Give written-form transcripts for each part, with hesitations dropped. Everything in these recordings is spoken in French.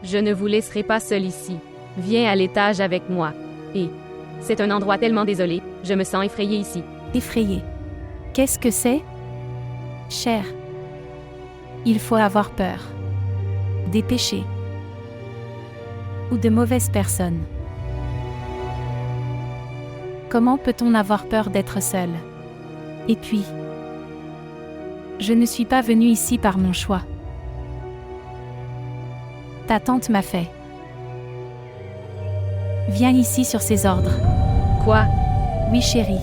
Je ne vous laisserai pas seul ici. Viens à l'étage avec moi. Et c'est un endroit tellement désolé, je me sens effrayée ici. Effrayé. Qu'est-ce que c'est? Cher. Il faut avoir peur. Des péchés. Ou de mauvaises personnes. Comment peut-on avoir peur d'être seul? Et puis, je ne suis pas venue ici par mon choix. Ta tante m'a fait. Viens ici sur ses ordres. Quoi? Oui, chérie.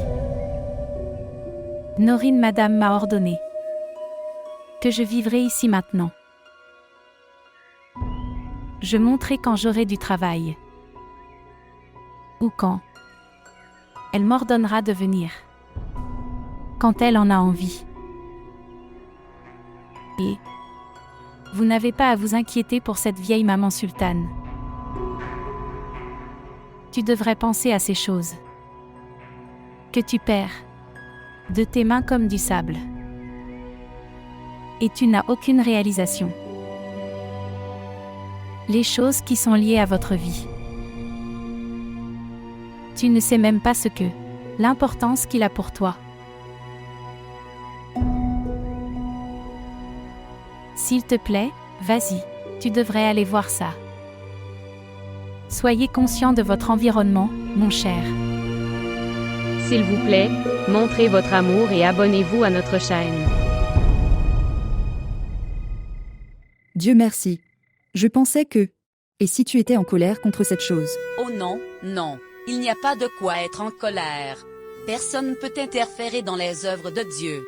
Norine madame m'a ordonné que je vivrai ici maintenant. Je monterai quand j'aurai du travail. Ou quand elle m'ordonnera de venir. Quand elle en a envie. Et vous n'avez pas à vous inquiéter pour cette vieille maman sultane. Tu devrais penser à ces choses que tu perds de tes mains comme du sable. Et tu n'as aucune réalisation. Les choses qui sont liées à votre vie. Tu ne sais même pas ce que, l'importance qu'il a pour toi. S'il te plaît, vas-y, tu devrais aller voir ça. Soyez conscient de votre environnement, mon cher. S'il vous plaît, montrez votre amour et abonnez-vous à notre chaîne. Dieu merci. Je pensais que... Et si tu étais en colère contre cette chose? Oh non, non, il n'y a pas de quoi être en colère. Personne ne peut interférer dans les œuvres de Dieu.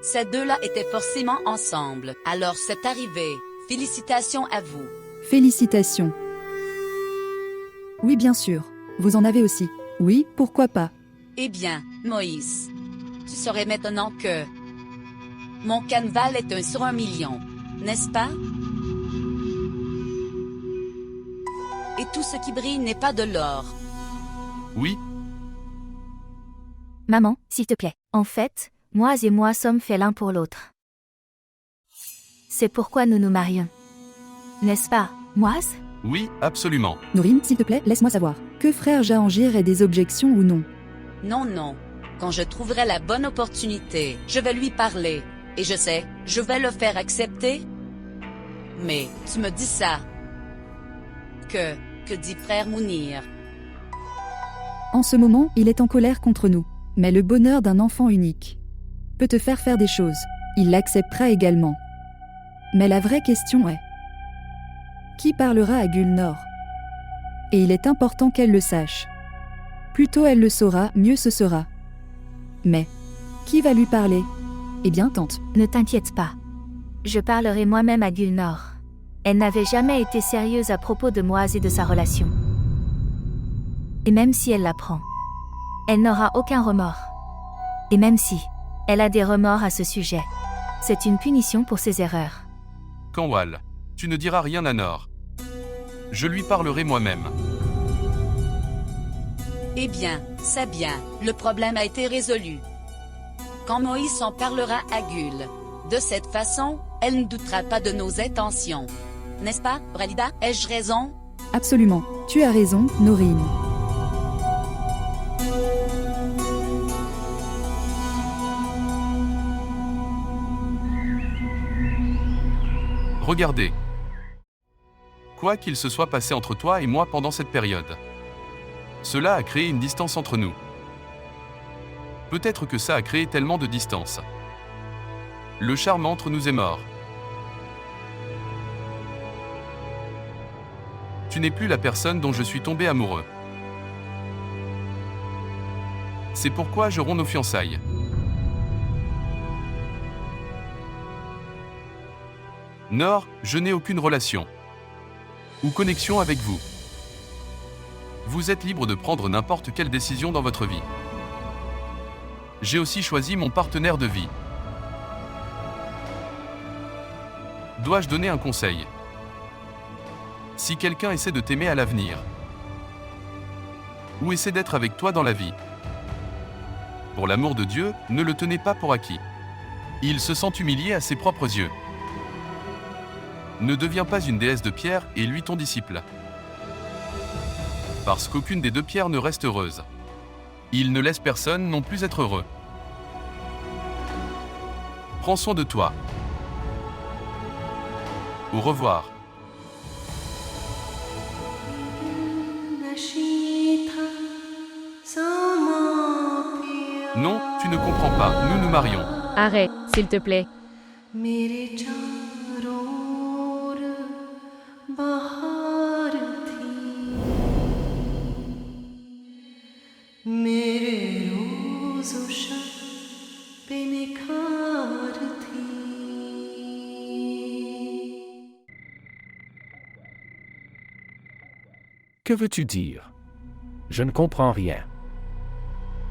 Ces deux-là étaient forcément ensemble, alors c'est arrivé. Félicitations à vous. Félicitations. Oui, bien sûr. Vous en avez aussi. Oui, pourquoi pas? Eh bien, Moïse, tu saurais maintenant que mon canevas est 1 sur 1 million, n'est-ce pas? Et tout ce qui brille n'est pas de l'or. Oui, Maman, s'il te plaît. En fait, Moise et moi sommes faits l'un pour l'autre. C'est pourquoi nous nous marions. N'est-ce pas, Moise? oui, absolument. Norine, s'il te plaît, laisse-moi savoir. Que frère Jahangir ait des objections ou non? Non, non. Quand je trouverai la bonne opportunité, je vais lui parler. Et je sais, je vais le faire accepter. Mais, tu me dis ça. Que dit frère Mounir? En ce moment, il est en colère contre nous. Mais le bonheur d'un enfant unique peut te faire des choses. Il l'acceptera également. Mais la vraie question est... Qui parlera à Gulnor? Et il est important qu'elle le sache. Plus tôt elle le saura, mieux ce sera. Mais, qui va lui parler? Eh bien, tante. Ne t'inquiète pas. Je parlerai moi-même à Gulnor. Elle n'avait jamais été sérieuse à propos de Moise et de sa relation. Et même si elle l'apprend, elle n'aura aucun remords. Et même si elle a des remords à ce sujet, c'est une punition pour ses erreurs. Kanwal, tu ne diras rien à Nor. Je lui parlerai moi-même. Eh bien, c'est bien, le problème a été résolu. Quand Moïse en parlera à Gul, de cette façon, elle ne doutera pas de nos intentions. N'est-ce pas, Bralida? Ai-je raison? Absolument. Tu as raison, Norine. Regardez. Quoi qu'il se soit passé entre toi et moi pendant cette période, cela a créé une distance entre nous. Peut-être que ça a créé tellement de distance. Le charme entre nous est mort. Tu n'es plus la personne dont je suis tombé amoureux. C'est pourquoi je romps nos fiançailles. Nor, je n'ai aucune relation ou connexion avec vous. Vous êtes libre de prendre n'importe quelle décision dans votre vie. J'ai aussi choisi mon partenaire de vie. Dois-je donner un conseil? Si quelqu'un essaie de t'aimer à l'avenir, ou essaie d'être avec toi dans la vie, pour l'amour de Dieu, ne le tenez pas pour acquis. Il se sent humilié à ses propres yeux. Ne deviens pas une déesse de pierre et lui ton disciple. Parce qu'aucune des deux pierres ne reste heureuse. Il ne laisse personne non plus être heureux. Prends soin de toi. Au revoir. Non, tu ne comprends pas, nous nous marions. Arrête, s'il te plaît. Que veux-tu dire? Je ne comprends rien.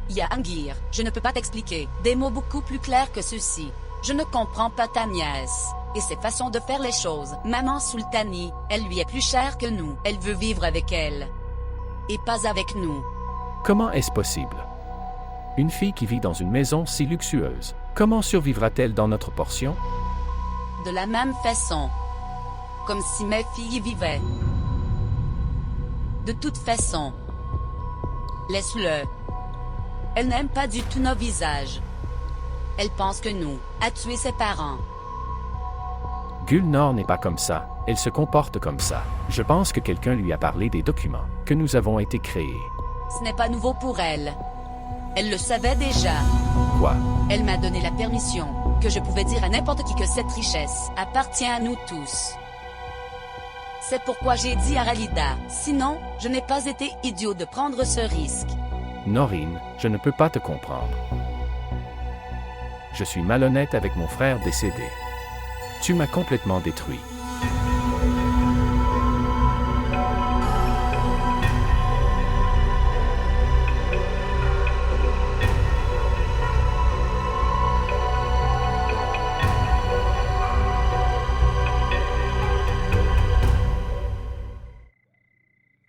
Jahangir, je ne peux pas t'expliquer. Des mots beaucoup plus clairs que ceux-ci. Je ne comprends pas ta nièce. Et ses façons de faire les choses. Maman Sultani, elle lui est plus chère que nous. Elle veut vivre avec elle. Et pas avec nous. Comment est-ce possible? Une fille qui vit dans une maison si luxueuse, comment survivra-t-elle dans notre portion? De la même façon. Comme si mes filles y vivaient. De toute façon. Laisse-le. Elle n'aime pas du tout nos visages. Elle pense que nous, a tué ses parents. Gulnor n'est pas comme ça, elle se comporte comme ça. Je pense que quelqu'un lui a parlé des documents, que nous avons été créés. Ce n'est pas nouveau pour elle. Elle le savait déjà. Quoi? Elle m'a donné la permission, que je pouvais dire à n'importe qui que cette richesse appartient à nous tous. C'est pourquoi j'ai dit à Ralida, sinon, je n'ai pas été idiot de prendre ce risque. Norine, je ne peux pas te comprendre. Je suis malhonnête avec mon frère décédé. Tu m'as complètement détruit.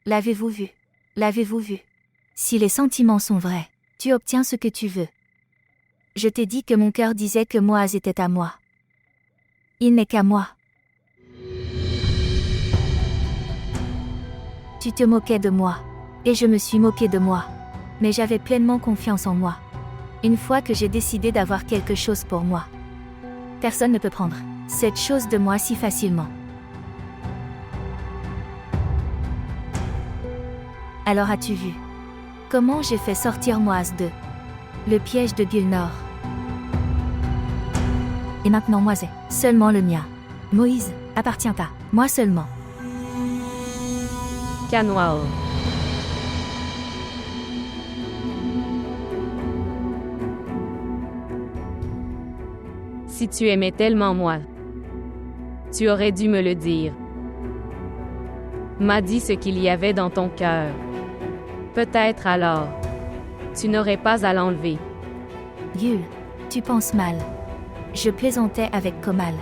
L'avez-vous vu? L'avez-vous vu? Si les sentiments sont vrais, tu obtiens ce que tu veux. Je t'ai dit que mon cœur disait que Moaz était à moi. Il n'est qu'à moi. Tu te moquais de moi, et je me suis moqué de moi. Mais j'avais pleinement confiance en moi. Une fois que j'ai décidé d'avoir quelque chose pour moi, personne ne peut prendre cette chose de moi si facilement. Alors as-tu vu comment j'ai fait sortir Moaz de le piège de Gulnor? Et maintenant Moaz est seulement le mien. Moïse appartient à moi seulement. Canwall. Si tu aimais tellement moi, tu aurais dû me le dire. M'a dit ce qu'il y avait dans ton cœur. Peut-être alors, tu n'aurais pas à l'enlever. Gul, tu penses mal. Je plaisantais avec Komal.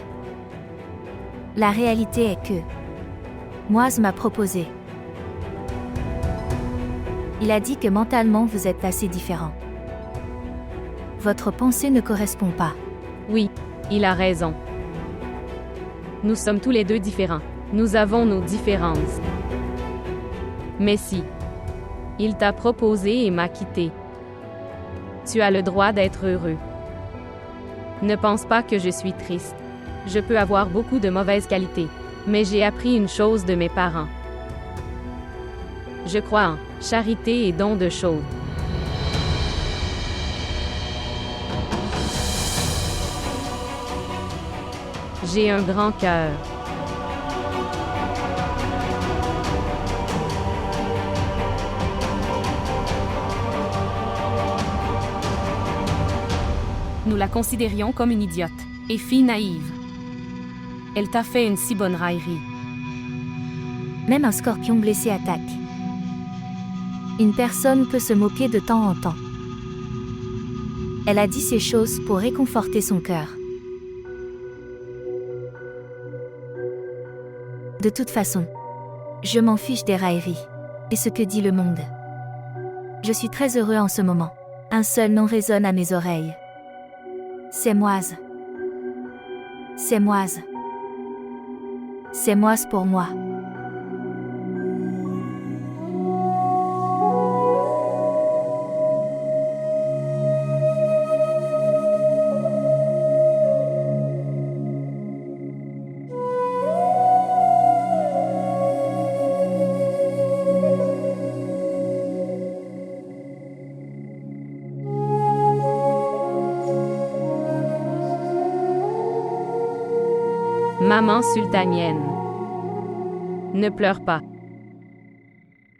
La réalité est que Moaz m'a proposé. Il a dit que mentalement vous êtes assez différents. Votre pensée ne correspond pas. Oui, il a raison. Nous sommes tous les deux différents. Nous avons nos différences. Mais si il t'a proposé et m'a quitté, tu as le droit d'être heureux. Ne pense pas que je suis triste. Je peux avoir beaucoup de mauvaises qualités, mais j'ai appris une chose de mes parents. Je crois en charité et don de choses. J'ai un grand cœur. Nous la considérions comme une idiote et fille naïve. Elle t'a fait une si bonne raillerie. Même un scorpion blessé attaque. Une personne peut se moquer de temps en temps. Elle a dit ces choses pour réconforter son cœur. De toute façon, je m'en fiche des railleries et ce que dit le monde. Je suis très heureux en ce moment. Un seul nom résonne à mes oreilles. C'est Moaz. C'est Moaz. C'est Moise pour moi. Maman sultanienne. Ne pleure pas.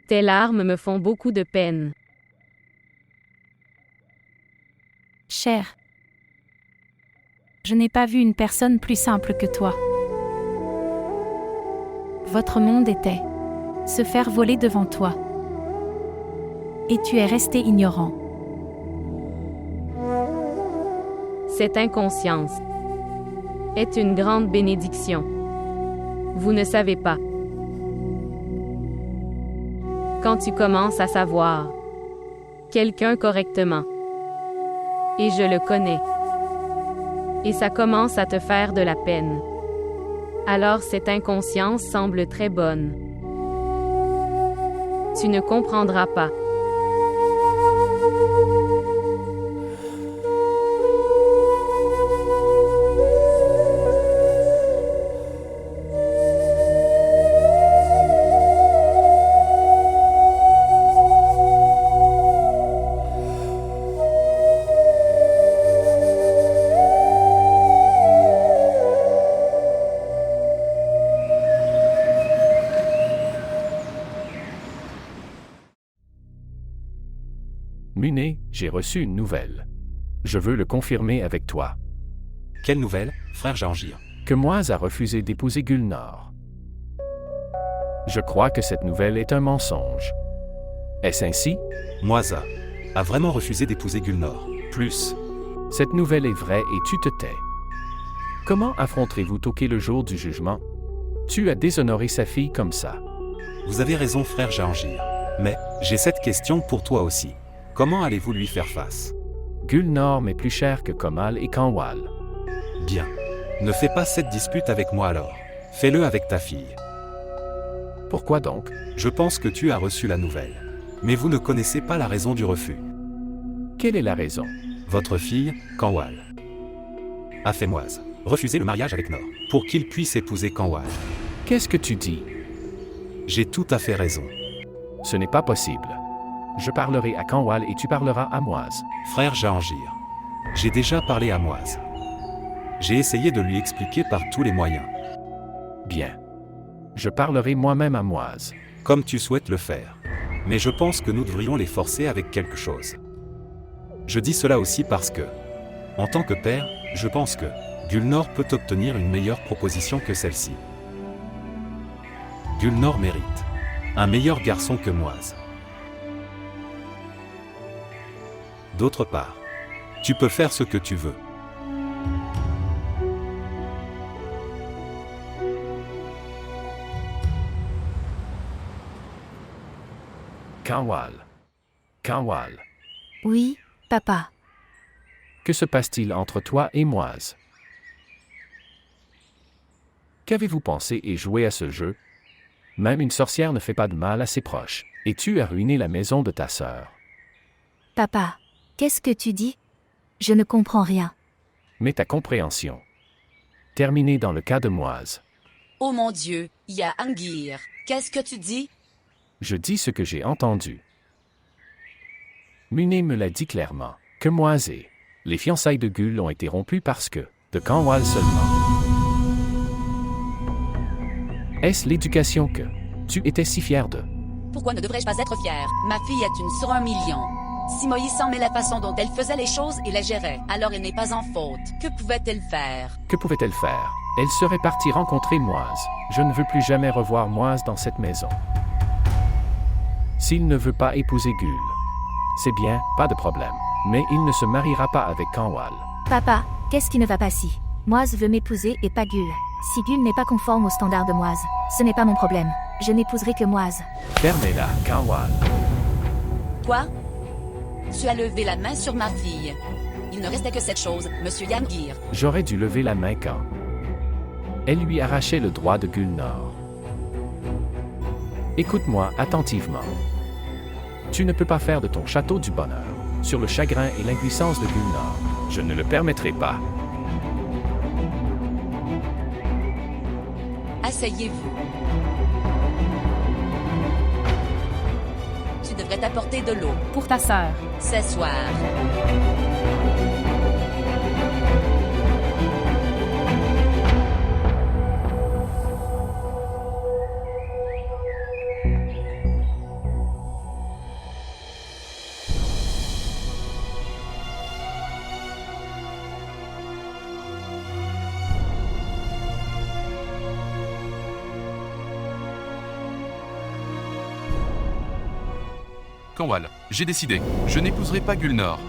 Tes larmes me font beaucoup de peine. Cher. Je n'ai pas vu une personne plus simple que toi. Votre monde était se faire voler devant toi. Et tu es resté ignorant. Cette inconscience est une grande bénédiction. Vous ne savez pas. Quand tu commences à savoir quelqu'un correctement, et je le connais, et ça commence à te faire de la peine, alors cette inconscience semble très bonne. Tu ne comprendras pas. Muné, j'ai reçu une nouvelle. Je veux le confirmer avec toi. Quelle nouvelle, frère Jangir? Que Moise a refusé d'épouser Gulnor. Je crois que cette nouvelle est un mensonge. Est-ce ainsi? Moise a vraiment refusé d'épouser Gulnor. Plus. Cette nouvelle est vraie et tu te tais. Comment affronterez-vous Toké le jour du jugement? Tu as déshonoré sa fille comme ça. Vous avez raison, frère Jangir. Mais j'ai cette question pour toi aussi. Comment allez-vous lui faire face? Gulnor m'est plus cher que Komal et Kanwal. Bien. Ne fais pas cette dispute avec moi alors. Fais-le avec ta fille. Pourquoi donc? Je pense que tu as reçu la nouvelle. Mais vous ne connaissez pas la raison du refus. Quelle est la raison? Votre fille, Kanwal, a fait Moise refuser le mariage avec Nor pour qu'il puisse épouser Kanwal. Qu'est-ce que tu dis? J'ai tout à fait raison. Ce n'est pas possible. Je parlerai à Kanwal et tu parleras à Moise. Frère Jangir, j'ai déjà parlé à Moise. J'ai essayé de lui expliquer par tous les moyens. Bien. Je parlerai moi-même à Moise. Comme tu souhaites le faire. Mais je pense que nous devrions les forcer avec quelque chose. Je dis cela aussi parce que, en tant que père, je pense que Gulnor peut obtenir une meilleure proposition que celle-ci. Gulnor mérite un meilleur garçon que Moise. D'autre part, tu peux faire ce que tu veux. Kanwal. Kanwal. Oui, papa. Que se passe-t-il entre toi et Moise? Qu'avez-vous pensé et joué à ce jeu? Même une sorcière ne fait pas de mal à ses proches, et tu as ruiné la maison de ta sœur. Papa, qu'est-ce que tu dis? Je ne comprends rien. Mais ta compréhension. Terminée dans le cas de Moise. Oh mon Dieu, Jahangir, qu'est-ce que tu dis? Je dis ce que j'ai entendu. Muné me l'a dit clairement, que Moise et les fiançailles de Gul ont été rompues parce que, de Kanwal seulement. Est-ce l'éducation que tu étais si fier de? Pourquoi ne devrais-je pas être fière? Ma fille est une sur 1 million. Si Moïse s'en met la façon dont elle faisait les choses et les gérait, alors elle n'est pas en faute. Que pouvait-elle faire? Que pouvait-elle faire? Elle serait partie rencontrer Moise. Je ne veux plus jamais revoir Moise dans cette maison. S'il ne veut pas épouser Gul, c'est bien, pas de problème. Mais il ne se mariera pas avec Kanwal. Papa, qu'est-ce qui ne va pas si? Moise veut m'épouser et pas Gul. Si Gul n'est pas conforme aux standards de Moise, ce n'est pas mon problème. Je n'épouserai que Moise. Fermez-la, Kanwal. Quoi? Tu as levé la main sur ma fille. Il ne restait que cette chose, Monsieur Jahangir. J'aurais dû lever la main quand Elle lui arrachait le droit de Gulnor. Écoute-moi attentivement. Tu ne peux pas faire de ton château du bonheur, sur le chagrin et l'impuissance de Gulnor. Je ne le permettrai pas. Asseyez-vous. Tu devrais t'apporter de l'eau. Pour ta sœur. S'asseoir. Canwall, j'ai décidé. Je n'épouserai pas Gulnor.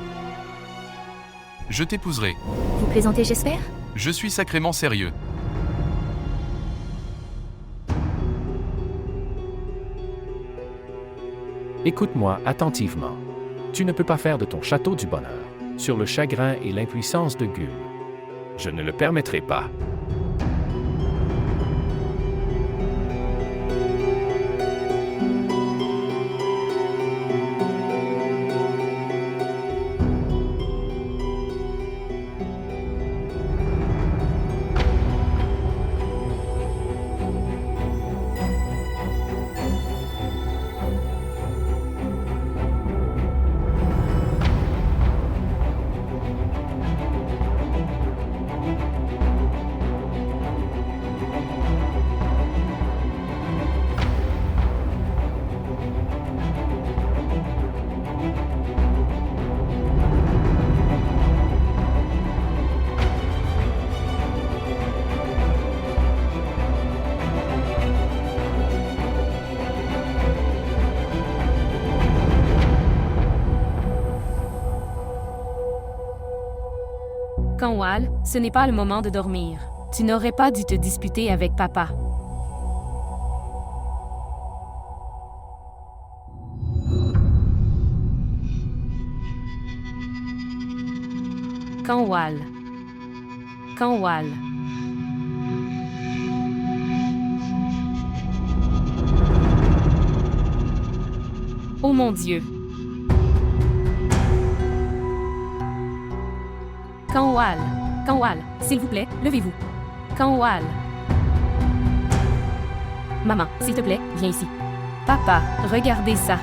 Je t'épouserai. Vous plaisantez, j'espère? Je suis sacrément sérieux. Écoute-moi attentivement. Tu ne peux pas faire de ton château du bonheur, sur le chagrin et l'impuissance de Gul. Je ne le permettrai pas. Canwall, ce n'est pas le moment de dormir. Tu n'aurais pas dû te disputer avec papa. Canwall. Canwall. Oh mon Dieu. Canwall. Canwall, s'il vous plaît, levez-vous. Canwall. Maman, s'il te plaît, viens ici. Papa, regardez ça.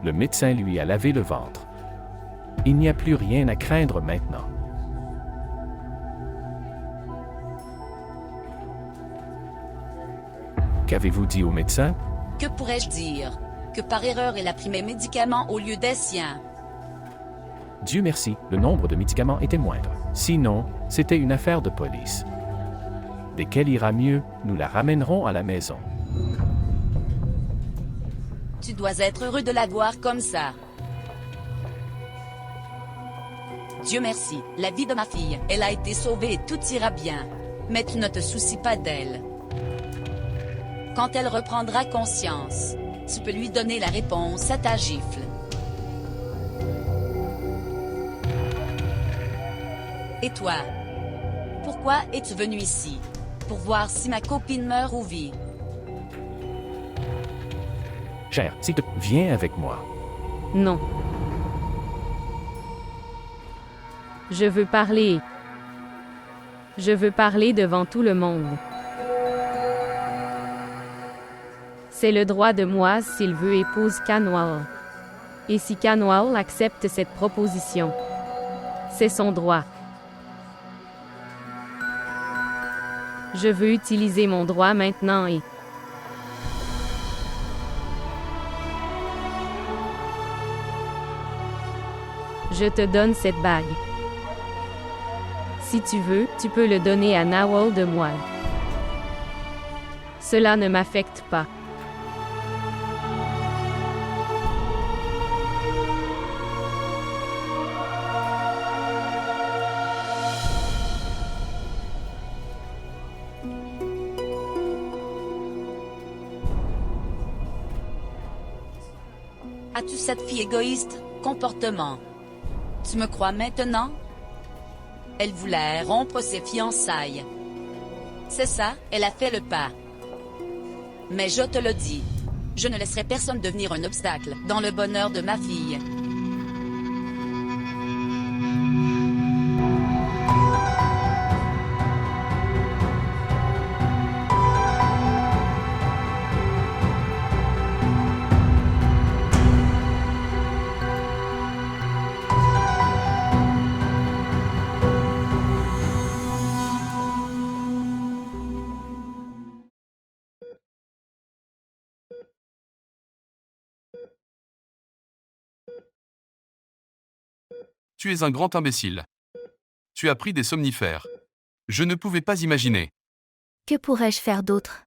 Le médecin lui a lavé le ventre. Il n'y a plus rien à craindre maintenant. Qu'avez-vous dit au médecin? Que pourrais-je dire? Que par erreur elle a pris mes médicaments au lieu des siens. Dieu merci, le nombre de médicaments était moindre. Sinon, c'était une affaire de police. Dès qu'elle ira mieux, nous la ramènerons à la maison. Tu dois être heureux de la voir comme ça. Dieu merci, la vie de ma fille, elle a été sauvée et tout ira bien. Mais tu ne te soucies pas d'elle. Quand elle reprendra conscience, tu peux lui donner la réponse à ta gifle. Et toi? Pourquoi es-tu venu ici? Pour voir si ma copine meurt ou vit. Cher, s'il te plaît, viens avec moi. Non. Je veux parler. Je veux parler devant tout le monde. C'est le droit de Moaz s'il veut épouse Canwall. Et si Canwall accepte cette proposition, c'est son droit. Je veux utiliser mon droit maintenant et... Je te donne cette bague. Si tu veux, tu peux le donner à Nawal de Moal. Cela ne m'affecte pas. As-tu cette fille égoïste, comportement? Tu me crois maintenant? Elle voulait rompre ses fiançailles. C'est ça, elle a fait le pas. Mais je te le dis, je ne laisserai personne devenir un obstacle dans le bonheur de ma fille. Tu es un grand imbécile. Tu as pris des somnifères. Je ne pouvais pas imaginer. Que pourrais-je faire d'autre?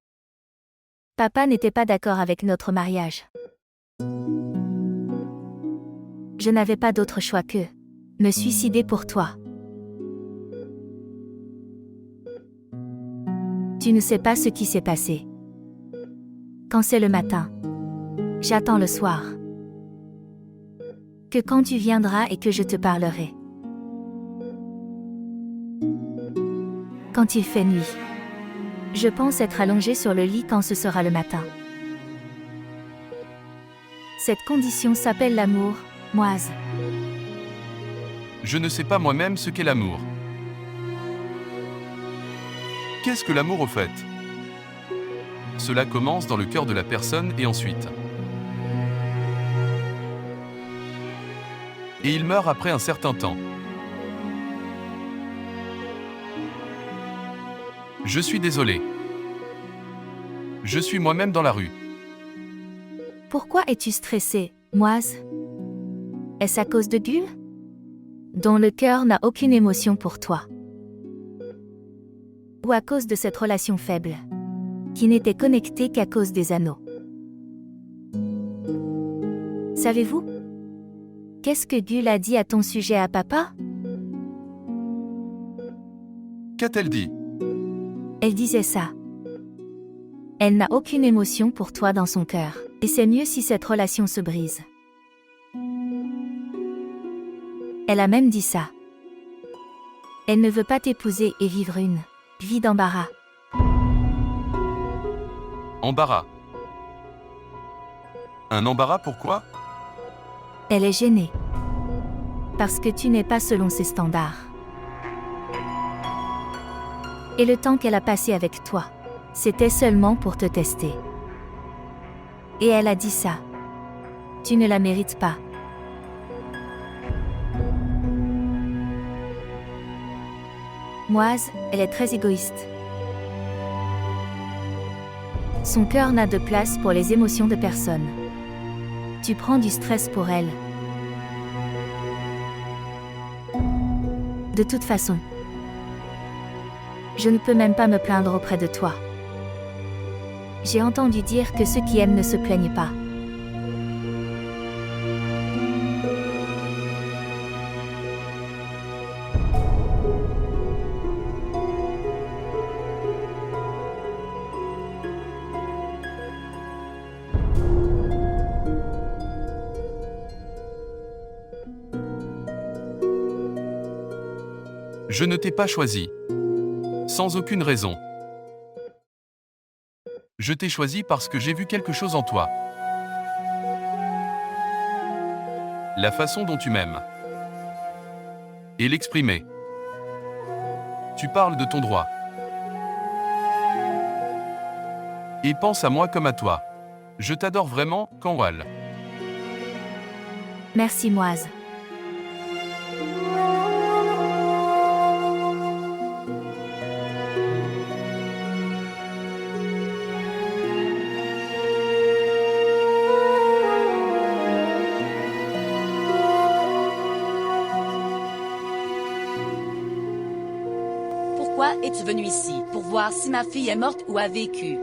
Papa n'était pas d'accord avec notre mariage. Je n'avais pas d'autre choix que me suicider pour toi. Tu ne sais pas ce qui s'est passé. Quand c'est le matin, j'attends le soir. Que quand tu viendras et que je te parlerai. Quand il fait nuit, je pense être allongée sur le lit quand ce sera le matin. Cette condition s'appelle l'amour, Moise. Je ne sais pas moi-même ce qu'est l'amour. Qu'est-ce que l'amour au fait? Cela commence dans le cœur de la personne et ensuite. Et il meurt après un certain temps. Je suis désolé. Je suis moi-même dans la rue. Pourquoi es-tu stressée, Moise? Est-ce à cause de Gul? Dont le cœur n'a aucune émotion pour toi. Ou à cause de cette relation faible, qui n'était connectée qu'à cause des anneaux? Savez-vous? Qu'est-ce que Gul a dit à ton sujet à papa? Qu'a-t-elle dit? Elle disait ça. Elle n'a aucune émotion pour toi dans son cœur, et c'est mieux si cette relation se brise. Elle a même dit ça. Elle ne veut pas t'épouser et vivre une vie d'embarras. Embarras. Un embarras pourquoi? Elle est gênée. Parce que tu n'es pas selon ses standards. Et le temps qu'elle a passé avec toi, c'était seulement pour te tester. Et elle a dit ça. Tu ne la mérites pas. Moise, elle est très égoïste. Son cœur n'a de place pour les émotions de personne. Tu prends du stress pour elle. De toute façon, je ne peux même pas me plaindre auprès de toi. J'ai entendu dire que ceux qui aiment ne se plaignent pas. Je ne t'ai pas choisi. Sans aucune raison. Je t'ai choisi parce que j'ai vu quelque chose en toi. La façon dont tu m'aimes. Et l'exprimer. Tu parles de ton droit. Et pense à moi comme à toi. Je t'adore vraiment, Kanwal. Merci Moise. Pourquoi es-tu venu ici? Pour voir si ma fille est morte ou a vécu.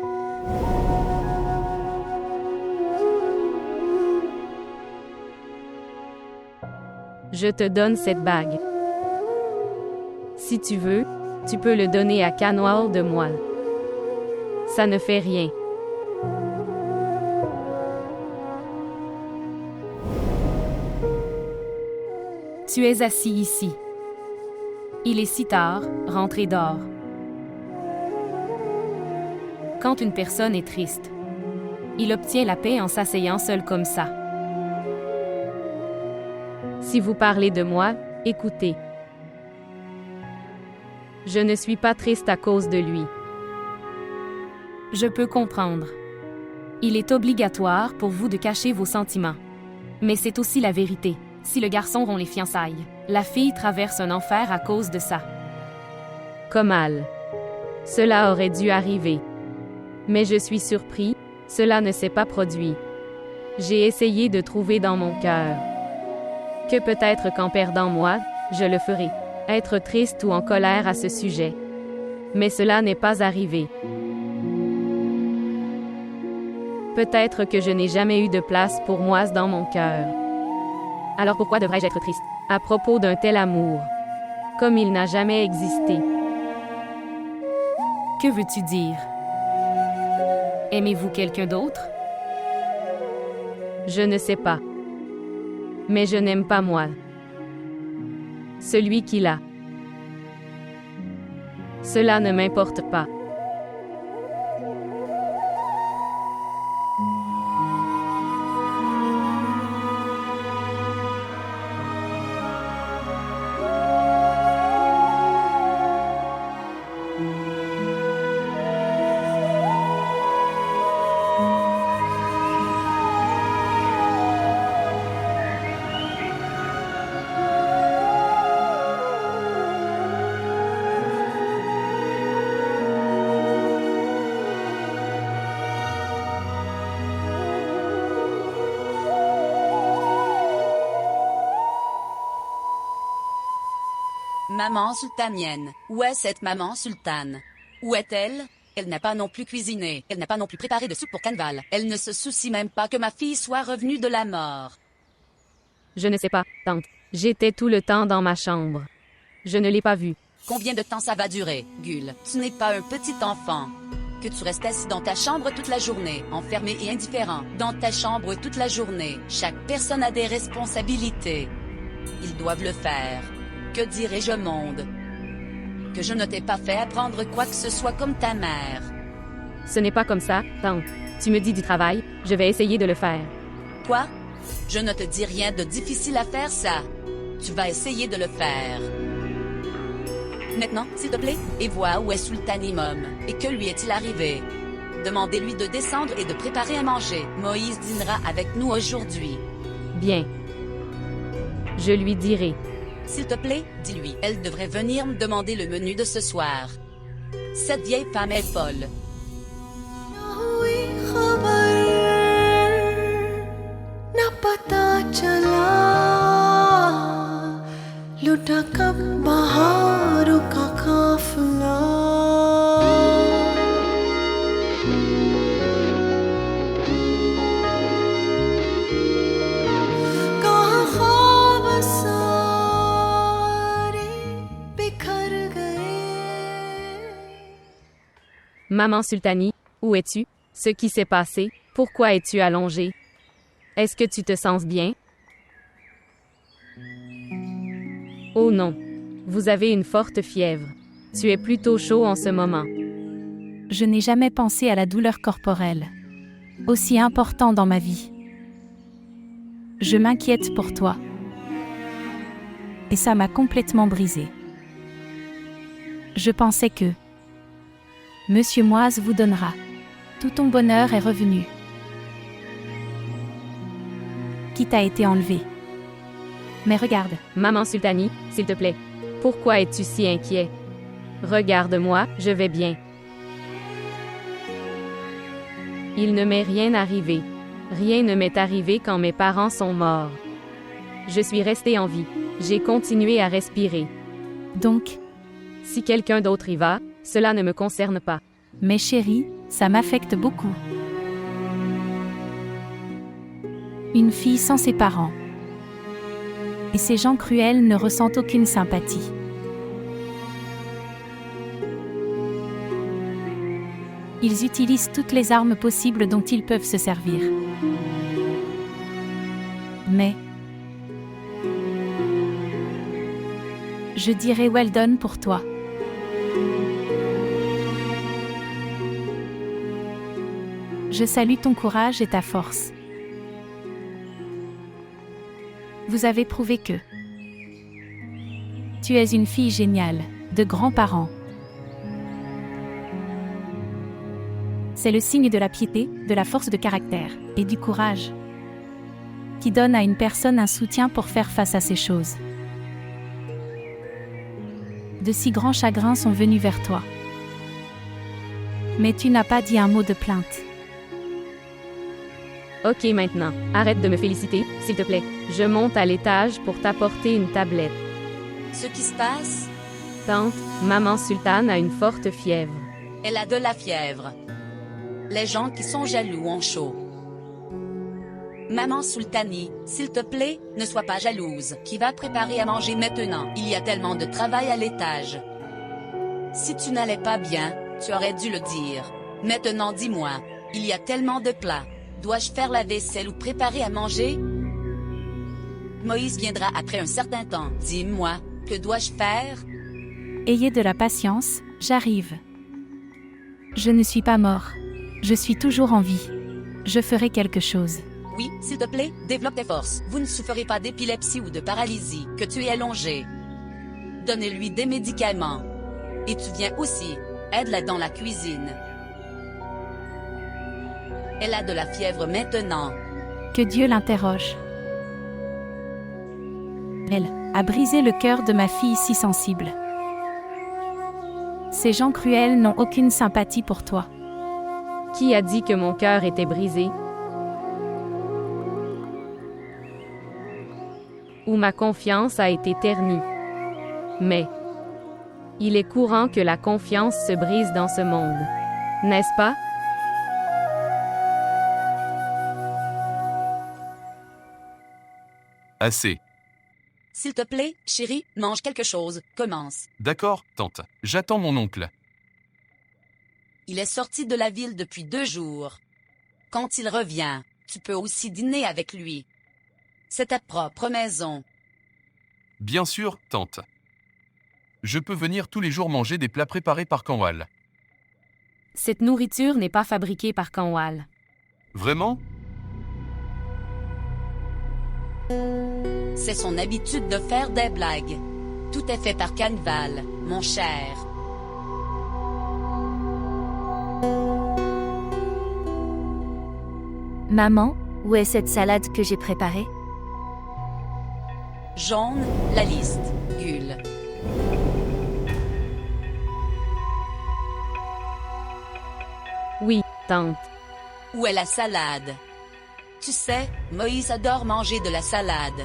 Je te donne cette bague. Si tu veux, tu peux le donner à Canoal de Moelle. Ça ne fait rien. Tu es assis ici. Il est si tard, rentre et dors. Quand une personne est triste, il obtient la paix en s'asseyant seul comme ça. Si vous parlez de moi, écoutez. Je ne suis pas triste à cause de lui. Je peux comprendre. Il est obligatoire pour vous de cacher vos sentiments. Mais c'est aussi la vérité. Si le garçon rompt les fiançailles, la fille traverse un enfer à cause de ça. Comal. Cela aurait dû arriver. Mais je suis surpris, cela ne s'est pas produit. J'ai essayé de trouver dans mon cœur que peut-être qu'en perdant moi, je le ferai. Être triste ou en colère à ce sujet. Mais cela n'est pas arrivé. Peut-être que je n'ai jamais eu de place pour moi dans mon cœur. Alors pourquoi devrais-je être triste à propos d'un tel amour, comme il n'a jamais existé? Que veux-tu dire? Aimez-vous quelqu'un d'autre? Je ne sais pas. Mais je n'aime pas moi. Celui qui l'a. Cela ne m'importe pas. Maman sultanienne. Où est cette maman sultane? Où est-elle? Elle n'a pas non plus cuisiné. Elle n'a pas non plus préparé de soupe pour Canval. Elle ne se soucie même pas que ma fille soit revenue de la mort. Je ne sais pas, tante. J'étais tout le temps dans ma chambre. Je ne l'ai pas vue. Combien de temps ça va durer, Gul? Tu n'es pas un petit enfant. Que tu restes assis dans ta chambre toute la journée, enfermé et indifférent, dans ta chambre toute la journée. Chaque personne a des responsabilités. Ils doivent le faire. Que dirais-je au monde? Que je ne t'ai pas fait apprendre quoi que ce soit comme ta mère. Ce n'est pas comme ça, tante. Tu me dis du travail, je vais essayer de le faire. Quoi? Je ne te dis rien de difficile à faire ça. Tu vas essayer de le faire. Maintenant, s'il te plaît, et vois où est Sultanimum, et que lui est-il arrivé. Demandez-lui de descendre et de préparer à manger. Moïse dînera avec nous aujourd'hui. Bien. Je lui dirai. S'il te plaît, dis-lui, elle devrait venir me demander le menu de ce soir. Cette vieille femme est folle. Maman Sultanie, où es-tu? Ce qui s'est passé? Pourquoi es-tu allongée? Est-ce que tu te sens bien? Oh non. Vous avez une forte fièvre. Tu es plutôt chaud en ce moment. Je n'ai jamais pensé à la douleur corporelle, aussi important dans ma vie. Je m'inquiète pour toi. Et ça m'a complètement brisée. Je pensais que Monsieur Moise vous donnera. Tout ton bonheur est revenu. Qui t'a été enlevé. Mais regarde. Maman Sultanie, s'il te plaît. Pourquoi es-tu si inquiet? Regarde-moi, je vais bien. Il ne m'est rien arrivé. Rien ne m'est arrivé quand mes parents sont morts. Je suis restée en vie. J'ai continué à respirer. Donc, Si quelqu'un d'autre y va, cela ne me concerne pas. Mais chérie, ça m'affecte beaucoup. Une fille sans ses parents. Et ces gens cruels ne ressentent aucune sympathie. Ils utilisent toutes les armes possibles dont ils peuvent se servir. Mais je dirais well done pour toi. Je salue ton courage et ta force. Vous avez prouvé que tu es une fille géniale, de grands-parents. C'est le signe de la piété, de la force de caractère et du courage qui donne à une personne un soutien pour faire face à ces choses. De si grands chagrins sont venus vers toi. Mais tu n'as pas dit un mot de plainte. Ok maintenant, arrête de me féliciter, s'il te plaît. Je monte à l'étage pour t'apporter une tablette. Ce qui se passe? Tante, maman Sultane a une forte fièvre. Elle a de la fièvre. Les gens qui sont jaloux ont chaud. Maman Sultani, s'il te plaît, ne sois pas jalouse. Qui va préparer à manger maintenant? Il y a tellement de travail à l'étage. Si tu n'allais pas bien, tu aurais dû le dire. Maintenant dis-moi, il y a tellement de plats. Dois-je faire la vaisselle ou préparer à manger? Moïse viendra après un certain temps. Dis-moi, que dois-je faire? Ayez de la patience, j'arrive. Je ne suis pas mort. Je suis toujours en vie. Je ferai quelque chose. Oui, s'il te plaît, développe tes forces. Vous ne souffrez pas d'épilepsie ou de paralysie, que tu es allongé. Donnez-lui des médicaments. Et tu viens aussi. Aide-la dans la cuisine. Elle a de la fièvre maintenant. Que Dieu l'interroge. Elle a brisé le cœur de ma fille si sensible. Ces gens cruels n'ont aucune sympathie pour toi. Qui a dit que mon cœur était brisé? Ou ma confiance a été ternie. Mais il est courant que la confiance se brise dans ce monde. N'est-ce pas? Assez. S'il te plaît, chérie, mange quelque chose. Commence. D'accord, tante. J'attends mon oncle. Il est sorti de la ville depuis 2 jours. Quand il revient, tu peux aussi dîner avec lui. C'est ta propre maison. Bien sûr, tante. Je peux venir tous les jours manger des plats préparés par Kanwal. Cette nourriture n'est pas fabriquée par Kanwal. Vraiment? C'est son habitude de faire des blagues. Tout est fait par Kanwal, mon cher. Maman, où est cette salade que j'ai préparée? Jaune, la liste, Gul. Oui, tante. Où est la salade? Tu sais, Moïse adore manger de la salade.